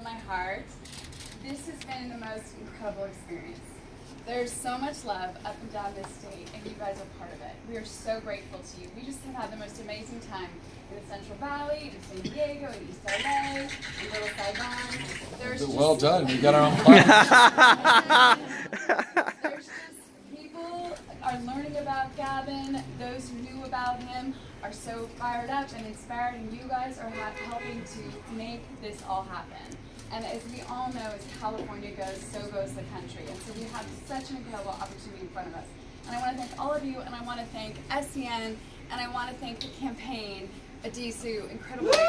of my heart. This has been the most incredible experience. There's so much love up and down this state, and you guys are part of it. We are so grateful to you. We just have had the most amazing time in the Central Valley, in San Diego, in East LA, in Little Saigon. Well done. We got our own plan. There's just people are learning about Gavin. Those who knew about him are so fired up and inspired, and you guys are helping to make this all happen. And as we all know, as California goes, so goes the country. And so we have such an incredible opportunity in front of us. And I want to thank all of you, and I want to thank SCN, and I want to thank the campaign, Adisu, incredible leadership.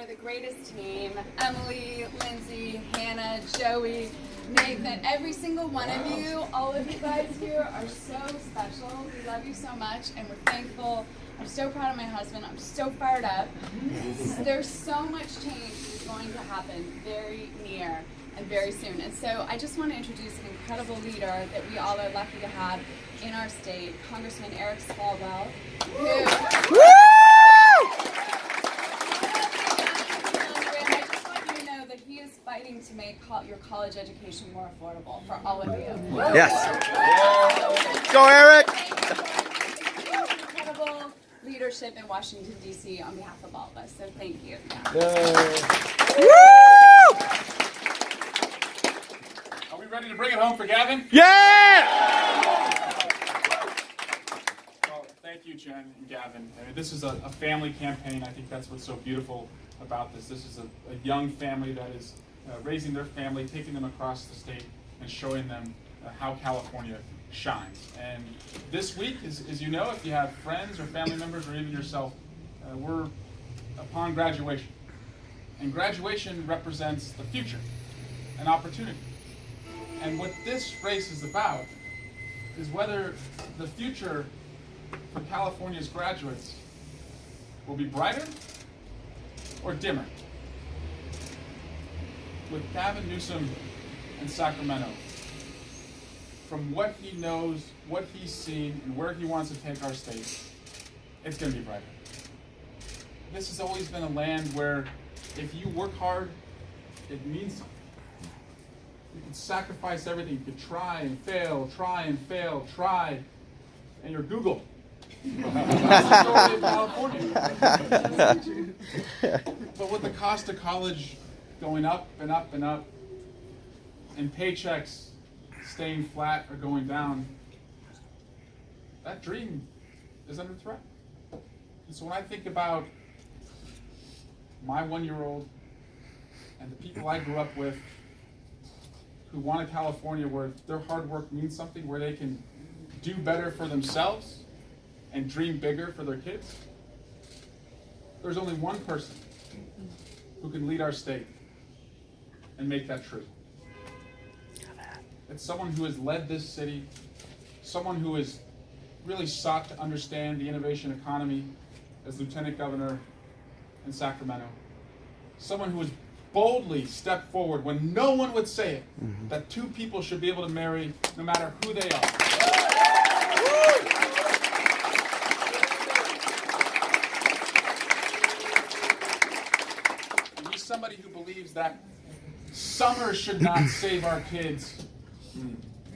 The greatest team, Emily, Lindsay, Hannah, Joey, Nathan, every single one of you, all of you guys here are so special. We love you so much and we're thankful. I'm so proud of my husband. I'm so fired up. There's so much change that's going to happen very near and very soon. And so I just want to introduce an incredible leader that we all are lucky to have in our state, Congressman Eric Swalwell, who... He is fighting to make your college education more affordable for all of you. Yes. Go, Eric. Incredible leadership in Washington, D.C. on behalf of all of us. So thank you. Are we ready to bring it home for Gavin? Yeah! Well, thank you, Jen and Gavin. I mean, this is a family campaign. I think that's what's so beautiful about this. This is a young family that is raising their family, taking them across the state, and showing them how California shines. And this week, as you know, if you have friends or family members or even yourself, we're upon graduation. And graduation represents the future, an opportunity. And what this race is about is whether the future for California's graduates will be brighter or dimmer. With Gavin Newsom in Sacramento, from what he knows, what he's seen, and where he wants to take our state, it's going to be brighter. This has always been a land where if you work hard, it means something. You can sacrifice everything. You can try and fail, and you're Google. That's the story of California. But with the cost of college going up and up and up, and paychecks staying flat or going down, that dream is under threat. And so when I think about my 1-year-old and the people I grew up with who want a California where their hard work means something, where they can do better for themselves and dream bigger for their kids, there's only one person who can lead our state and make that true. It's someone who has led this city, someone who has really sought to understand the innovation economy as Lieutenant Governor in Sacramento, someone who has boldly stepped forward when no one would say it, that two people should be able to marry no matter who they are. He's somebody who believes that summer should not save our kids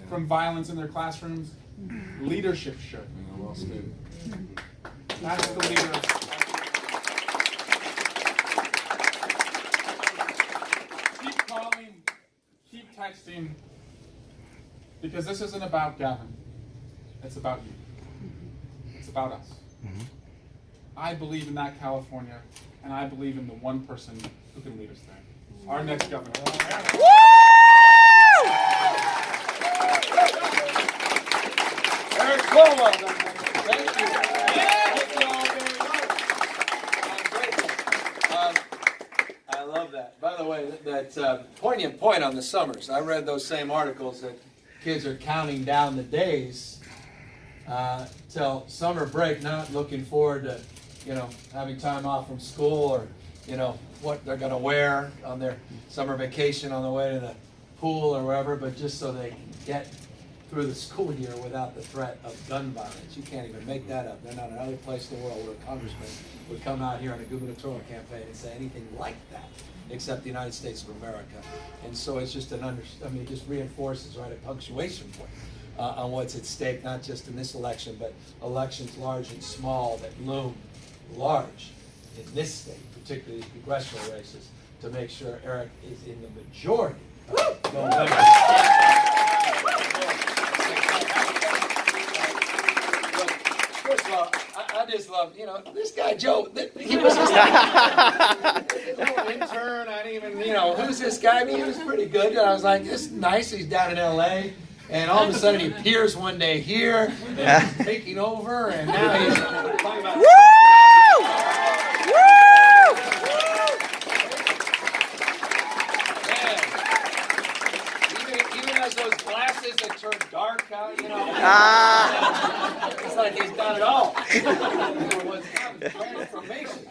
from violence in their classrooms. Leadership should. Well stated. That's the leader. Keep calling, keep texting, because this isn't about Gavin. It's about you. It's about us. I believe in that California, and I believe in the one person who can lead us there. Our next governor. Eric Swalwell. Thank you. Thank you all very much. I'm grateful. I love that. By the way, that poignant point on the summers. I read those same articles that kids are counting down the days till summer break, not looking forward to, having time off from school or, what they're going to wear on their summer vacation on the way to the pool or wherever, but just so they can get through the school year without the threat of gun violence. You can't even make that up. There's not another place in the world where a congressman would come out here on a gubernatorial campaign and say anything like that, except the United States of America. And so it's just it just reinforces, right, a punctuation point on what's at stake, not just in this election, but elections large and small that loom large in this state, particularly these congressional races, to make sure Eric is in the majority. First of all, I just love, this guy Joe, he was just a little intern. I didn't even, who's this guy? I mean, he was pretty good. And I was like, this is nice. He's down in LA. And all of a sudden he appears one day here, and he's taking over, and now he's talking about... Woo! Even has those glasses that turn dark out, It's like he's got it all. Transformation.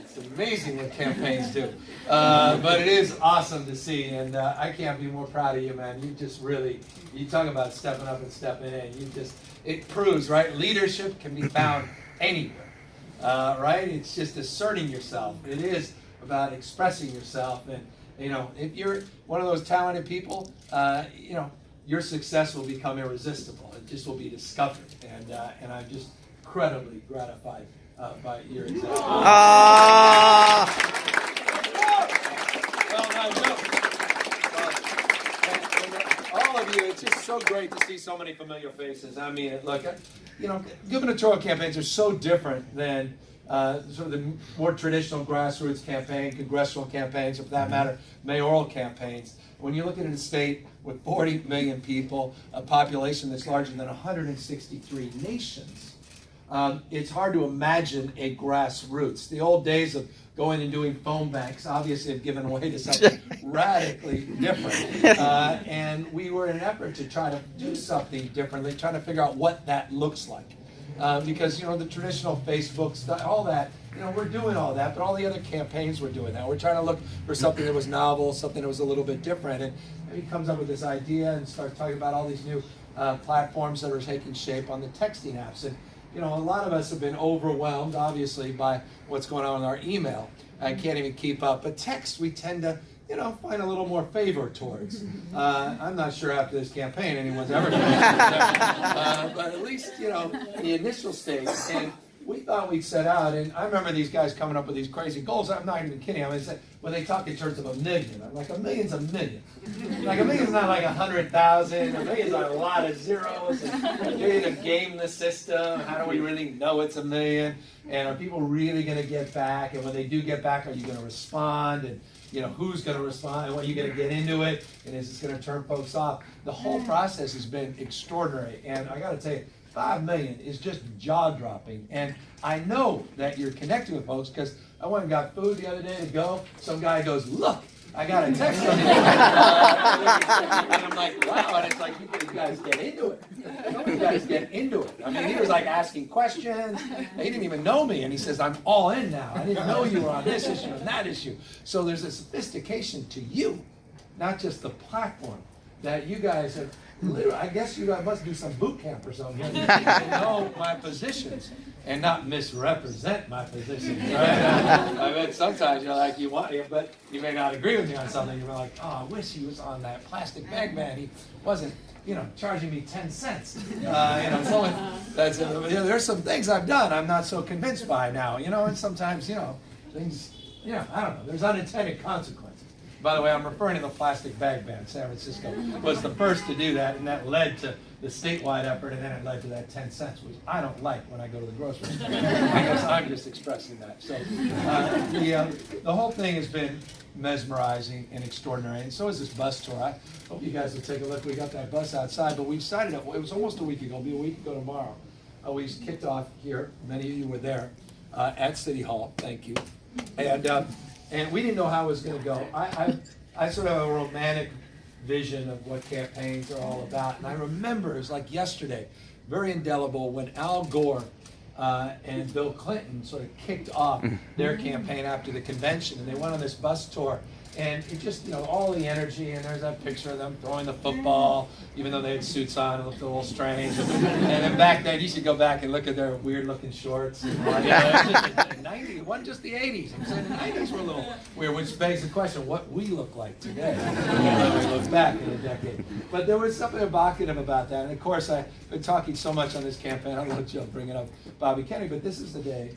It's amazing what campaigns do. But it is awesome to see, and I can't be more proud of you, man. You just really, you talk about stepping up and stepping in. It proves, right? Leadership can be found anywhere, right? It's just asserting yourself. It is about expressing yourself, and if you're one of those talented people, your success will become irresistible. It just will be discovered, and I'm just incredibly gratified by your example. Well, now, Joe, all of you, it's just so great to see so many familiar faces. I mean, look, gubernatorial campaigns are so different than sort of the more traditional grassroots campaign, congressional campaigns, or for that matter, mayoral campaigns. When you look at a state with 40 million people, a population that's larger than 163 nations, it's hard to imagine a grassroots. The old days of going and doing phone banks obviously have given way to something radically different. And we were in an effort to try to do something differently, trying to figure out what that looks like. Because, the traditional Facebook stuff, all that, we're doing all that, but all the other campaigns were doing that. We're trying to look for something that was novel, something that was a little bit different. And he comes up with this idea and starts talking about all these new platforms that are taking shape on the texting apps. And, a lot of us have been overwhelmed, obviously, by what's going on in our email. I can't even keep up. But text, we tend to, find a little more favor towards. I'm not sure after this campaign anyone's ever going to but at least, the initial stage. And we thought we'd set out, and I remember these guys coming up with these crazy goals. I'm not even kidding. When they talk in terms of a million, I'm like, a million's a million. Like, a million's not like 100,000. A million's a lot of zeros. And you need to game the system. How do we really know it's a million? And are people really going to get back? And when they do get back, are you going to respond? And who's going to respond, and when you going to get into it, and is this going to turn folks off? The whole process has been extraordinary, and I got to tell you, 5 million is just jaw-dropping. And I know that you're connecting with folks, because I went and got food the other day to go. Some guy goes, look, I got a text from you. And I'm like, wow, and it's like, you guys get into it. You guys get into it. I mean, he was like asking questions. He didn't even know me, and he says, I'm all in now. I didn't know you were on this issue and that issue. So there's a sophistication to you, not just the platform, that you guys have literally, I guess you guys must do some boot camp or something here to know my positions and not misrepresent my positions, right? I mean, sometimes you're like, you want it, but you may not agree with me on something. You're like, oh, I wish he was on that plastic bag ban. He wasn't, charging me 10 cents. There's some things I've done I'm not so convinced by now, and sometimes, things, I don't know, there's unintended consequences. By the way, I'm referring to the plastic bag ban. San Francisco was the first to do that, and that led to the statewide effort, and then it led to that 10 cents, which I don't like when I go to the grocery store. I guess I'm just expressing that. So the whole thing has been mesmerizing and extraordinary, and so is this bus tour. I hope you guys will take a look. We got that bus outside, but we decided, it was almost a week ago, it'll be a week ago tomorrow. We kicked off here. Many of you were there at City Hall. Thank you. And we didn't know how it was going to go. I sort of have a romantic vision of what campaigns are all about. And I remember, it was like yesterday, very indelible, when Al Gore and Bill Clinton sort of kicked off their campaign after the convention. And they went on this bus tour. And it just, all the energy, and there's that picture of them throwing the football, even though they had suits on, it looked a little strange. And then back then, you should go back and look at their weird-looking shorts. And, the 90s, it wasn't just the 80s. I'm saying the 90s were a little weird, which begs the question, what we look like today when we look back in a decade. But there was something evocative about that. And of course, I've been talking so much on this campaign, I don't know if you'll bring it up, Bobby Kennedy, but this is the day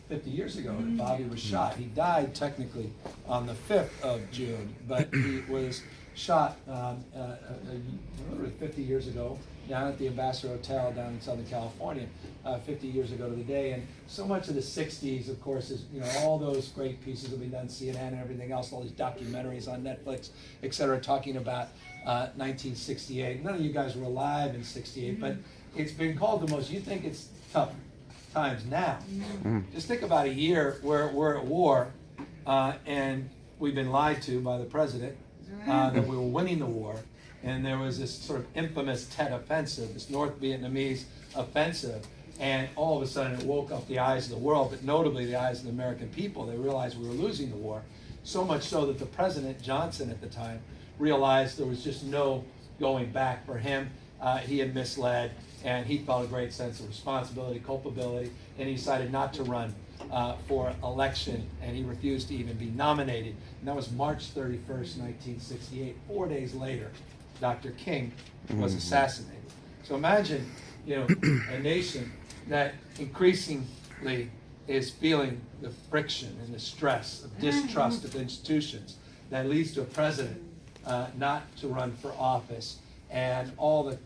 50 years ago that Bobby was shot. He died technically on the 5th of June, but he was shot literally 50 years ago down at the Ambassador Hotel down in Southern California, 50 years ago to the day. And so much of the 60s, of course, is all those great pieces that we've done, CNN and everything else, all these documentaries on Netflix, et cetera, talking about 1968. None of you guys were alive in 68, but it's been called the most, you think it's tough times now. Just think about a year where we're at war and we've been lied to by the president that we were winning the war, and there was this sort of infamous Tet Offensive, this North Vietnamese offensive, and all of a sudden it woke up the eyes of the world, but notably the eyes of the American people. They realized we were losing the war, so much so that the President Johnson at the time realized there was just no going back for him. He had misled, and he felt a great sense of responsibility, culpability, and he decided not to run for election, and he refused to even be nominated. And that was March 31st, 1968. 4 days later, Dr. King was assassinated. So imagine, a nation that increasingly is feeling the friction and the stress of distrust of institutions that leads to a president not to run for office, and all the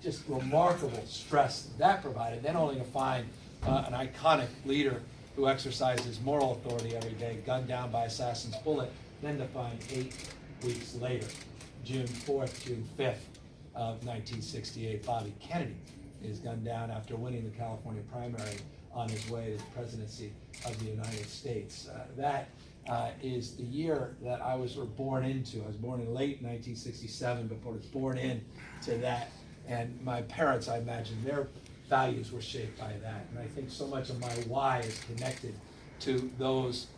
just remarkable stress that provided. Then only to find an iconic leader who exercises moral authority every day, gunned down by assassin's bullet, then to find 8 weeks later, June 4th, June 5th of 1968, Bobby Kennedy is gunned down after winning the California primary on his way to the presidency of the United States. That is the year that I was born into. I was born in late 1967, but was born into that. And my parents, I imagine, their values were shaped by that. And I think so much of my why is connected to those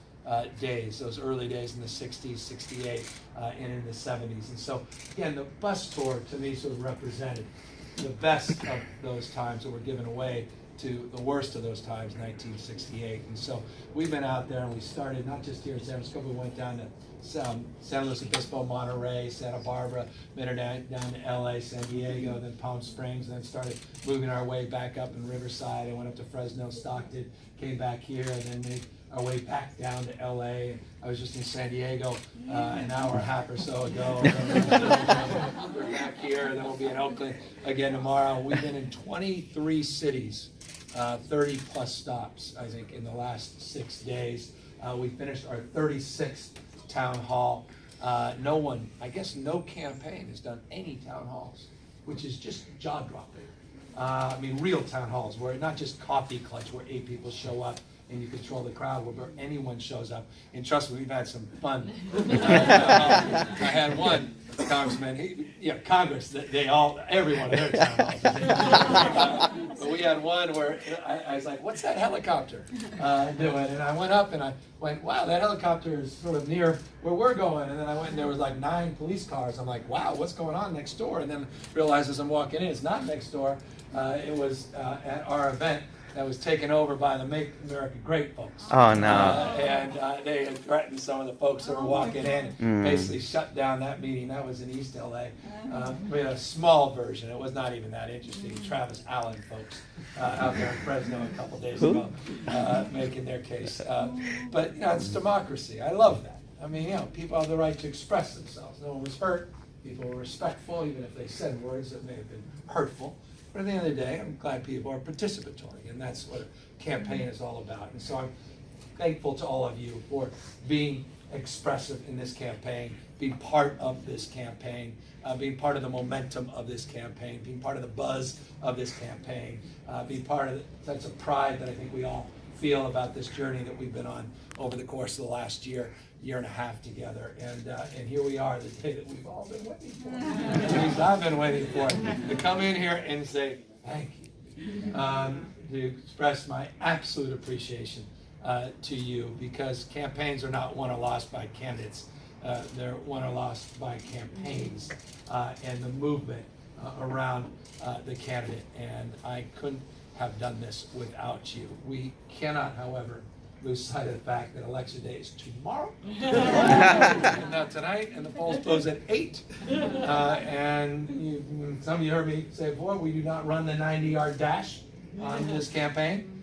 days, those early days in the 60s, 68, and in the 70s. And so, again, the bus tour to me sort of represented the best of those times that were given away to the worst of those times, 1968. And so we've been out there, and we started not just here in San Francisco, we went down to San Luis Obispo, Monterey, Santa Barbara, made our down to LA, San Diego, then Palm Springs, and then started moving our way back up in Riverside. I went up to Fresno, Stockton, came back here, and then made our way back down to LA. I was just in San Diego an hour and a half or so ago. We're back here, and then we'll be in Oakland again tomorrow. We've been in 23 cities, 30 plus stops, I think, in the last 6 days. We finished our 36th town hall. No campaign has done any town halls, which is just jaw-dropping. Real town halls, where not just coffee clutch, where 8 people show up and you control the crowd, where anyone shows up. And trust me, we've had some fun. I had one congressman, Congress, everyone in their town halls. But we had one where I was like, what's that helicopter doing? And I went up and I went, wow, that helicopter is sort of near where we're going. And then I went and there was like 9 police cars. I'm like, wow, what's going on next door? And then realized as I'm walking in, it's not next door. It was at our event that was taken over by the Make America Great folks. Oh, no. And they had threatened some of the folks that were walking in and basically shut down that meeting. That was in East LA. We had a small version. It was not even that interesting. Travis Allen folks out there in Fresno a couple days ago making their case. But it's democracy. I love that. People have the right to express themselves. No one was hurt. People were respectful, even if they said words that may have been hurtful. But at the end of the day, I'm glad people are participatory, and that's what a campaign is all about. And so I'm thankful to all of you for being expressive in this campaign, being part of this campaign, being part of the momentum of this campaign, being part of the buzz of this campaign, being part of the sense of pride that I think we all feel about this journey that we've been on over the course of the last year and a half together. And here we are, the day that we've all been waiting for. At least I've been waiting for, to come in here and say thank you, to express my absolute appreciation to you, because campaigns are not won or lost by candidates. They're won or lost by campaigns and the movement around the candidate. And I couldn't have done this without you. We cannot, however, lose sight of the fact that election day is tomorrow, and not tonight, and the polls close at 8. And some of you heard me say before, we do not run the 90-yard dash on this campaign.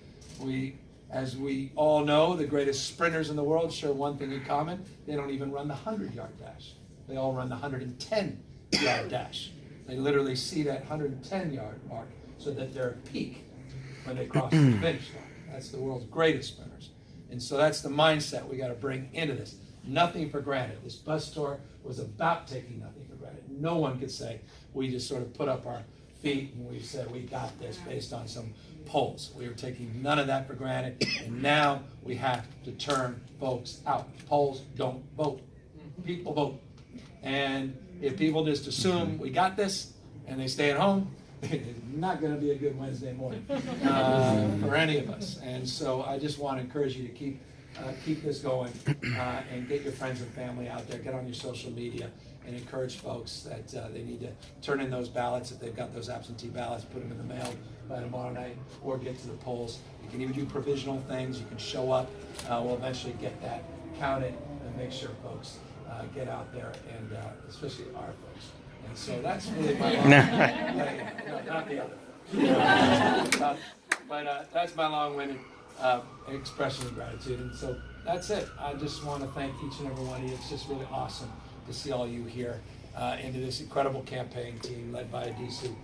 As we all know, the greatest sprinters in the world share one thing in common: they don't even run the 100-yard dash. They all run the 110-yard dash. They literally see that 110-yard mark so that they're at peak when they cross the finish line. That's the world's greatest sprinters. And so that's the mindset we got to bring into this. Nothing for granted. This bus tour was about taking nothing for granted. No one could say we just sort of put up our feet and we said we got this based on some polls. We were taking none of that for granted, and now we have to turn folks out. Polls don't vote. People vote. And if people just assume we got this and they stay at home, it's not going to be a good Wednesday morning for any of us. And so I just want to encourage you to keep this going and get your friends and family out there. Get on your social media and encourage folks that they need to turn in those ballots. If they've got those absentee ballots, put them in the mail by tomorrow night, or get to the polls. You can even do provisional things. You can show up. We'll eventually get that counted and make sure folks get out there, and especially our folks. And so that's really my long, no, not the other. But that's my long-winded expression of gratitude. And so that's it. I just want to thank each and every one of you. It's just really awesome to see all you here into this incredible campaign team led by Adisu.